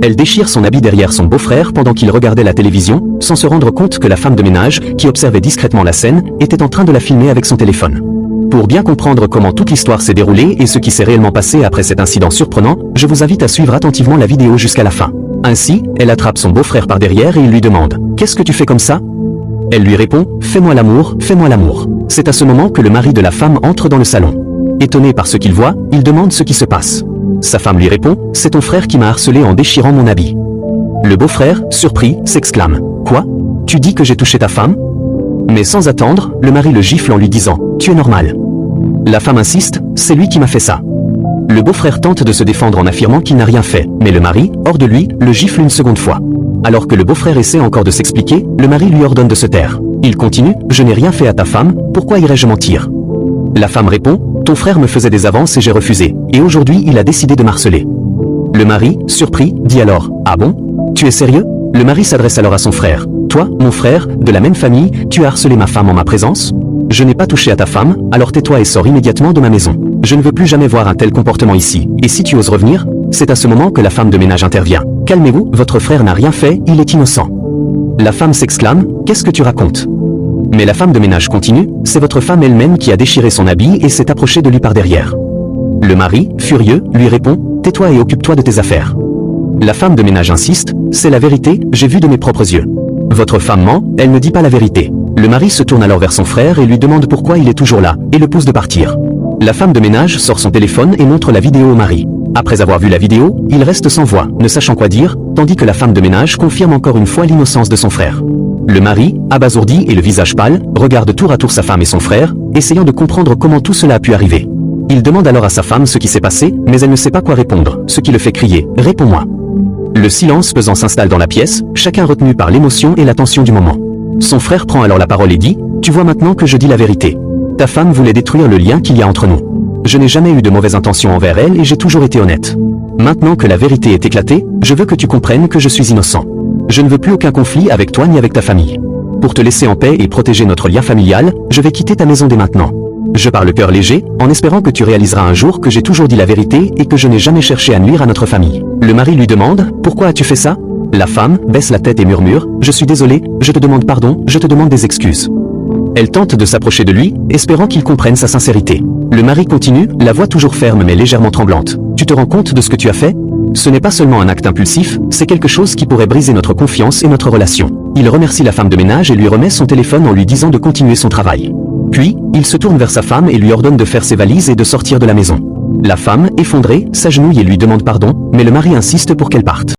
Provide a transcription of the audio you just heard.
Elle déchire son habit derrière son beau-frère pendant qu'il regardait la télévision, sans se rendre compte que la femme de ménage, qui observait discrètement la scène, était en train de la filmer avec son téléphone. Pour bien comprendre comment toute l'histoire s'est déroulée et ce qui s'est réellement passé après cet incident surprenant, je vous invite à suivre attentivement la vidéo jusqu'à la fin. Ainsi, elle attrape son beau-frère par derrière et il lui demande « Qu'est-ce que tu fais comme ça ?» Elle lui répond « Fais-moi l'amour, fais-moi l'amour ». C'est à ce moment que le mari de la femme entre dans le salon. Étonné par ce qu'il voit, il demande ce qui se passe. Sa femme lui répond « C'est ton frère qui m'a harcelé en déchirant mon habit ». Le beau-frère, surpris, s'exclame « Quoi? Tu dis que j'ai touché ta femme ?» Mais sans attendre, le mari le gifle en lui disant « Tu es normal ». La femme insiste « C'est lui qui m'a fait ça ». Le beau-frère tente de se défendre en affirmant qu'il n'a rien fait, mais le mari, hors de lui, le gifle une seconde fois. Alors que le beau-frère essaie encore de s'expliquer, le mari lui ordonne de se taire. Il continue « Je n'ai rien fait à ta femme, pourquoi irais-je mentir ?» La femme répond « Ton frère me faisait des avances et j'ai refusé, et aujourd'hui il a décidé de m'harceler. » Le mari, surpris, dit alors « Ah bon? Tu es sérieux ?» Le mari s'adresse alors à son frère « Toi, mon frère, de la même famille, tu as harcelé ma femme en ma présence? Je n'ai pas touché à ta femme, alors tais-toi et sors immédiatement de ma maison. Je ne veux plus jamais voir un tel comportement ici, et si tu oses revenir ?» C'est à ce moment que la femme de ménage intervient. « Calmez-vous, votre frère n'a rien fait, il est innocent. » La femme s'exclame « Qu'est-ce que tu racontes ?» Mais la femme de ménage continue « C'est votre femme elle-même qui a déchiré son habit et s'est approchée de lui par derrière. » Le mari, furieux, lui répond « Tais-toi et occupe-toi de tes affaires. » La femme de ménage insiste « C'est la vérité, j'ai vu de mes propres yeux. » Votre femme ment, elle ne dit pas la vérité. Le mari se tourne alors vers son frère et lui demande pourquoi il est toujours là, et le pousse de partir. La femme de ménage sort son téléphone et montre la vidéo au mari. Après avoir vu la vidéo, il reste sans voix, ne sachant quoi dire, tandis que la femme de ménage confirme encore une fois l'innocence de son frère. Le mari, abasourdi et le visage pâle, regarde tour à tour sa femme et son frère, essayant de comprendre comment tout cela a pu arriver. Il demande alors à sa femme ce qui s'est passé, mais elle ne sait pas quoi répondre, ce qui le fait crier « Réponds-moi ». Le silence pesant s'installe dans la pièce, chacun retenu par l'émotion et la tension du moment. Son frère prend alors la parole et dit « Tu vois maintenant que je dis la vérité. Ta femme voulait détruire le lien qu'il y a entre nous. Je n'ai jamais eu de mauvaises intentions envers elle et j'ai toujours été honnête. Maintenant que la vérité est éclatée, je veux que tu comprennes que je suis innocent. Je ne veux plus aucun conflit avec toi ni avec ta famille. Pour te laisser en paix et protéger notre lien familial, je vais quitter ta maison dès maintenant. Je pars le cœur léger, en espérant que tu réaliseras un jour que j'ai toujours dit la vérité et que je n'ai jamais cherché à nuire à notre famille. » Le mari lui demande « Pourquoi as-tu fait ça ?» La femme baisse la tête et murmure « Je suis désolée, je te demande pardon, je te demande des excuses. » Elle tente de s'approcher de lui, espérant qu'il comprenne sa sincérité. Le mari continue, la voix toujours ferme mais légèrement tremblante. « Tu te rends compte de ce que tu as fait ? Ce n'est pas seulement un acte impulsif, c'est quelque chose qui pourrait briser notre confiance et notre relation. » Il remercie la femme de ménage et lui remet son téléphone en lui disant de continuer son travail. Puis, il se tourne vers sa femme et lui ordonne de faire ses valises et de sortir de la maison. La femme, effondrée, s'agenouille et lui demande pardon, mais le mari insiste pour qu'elle parte.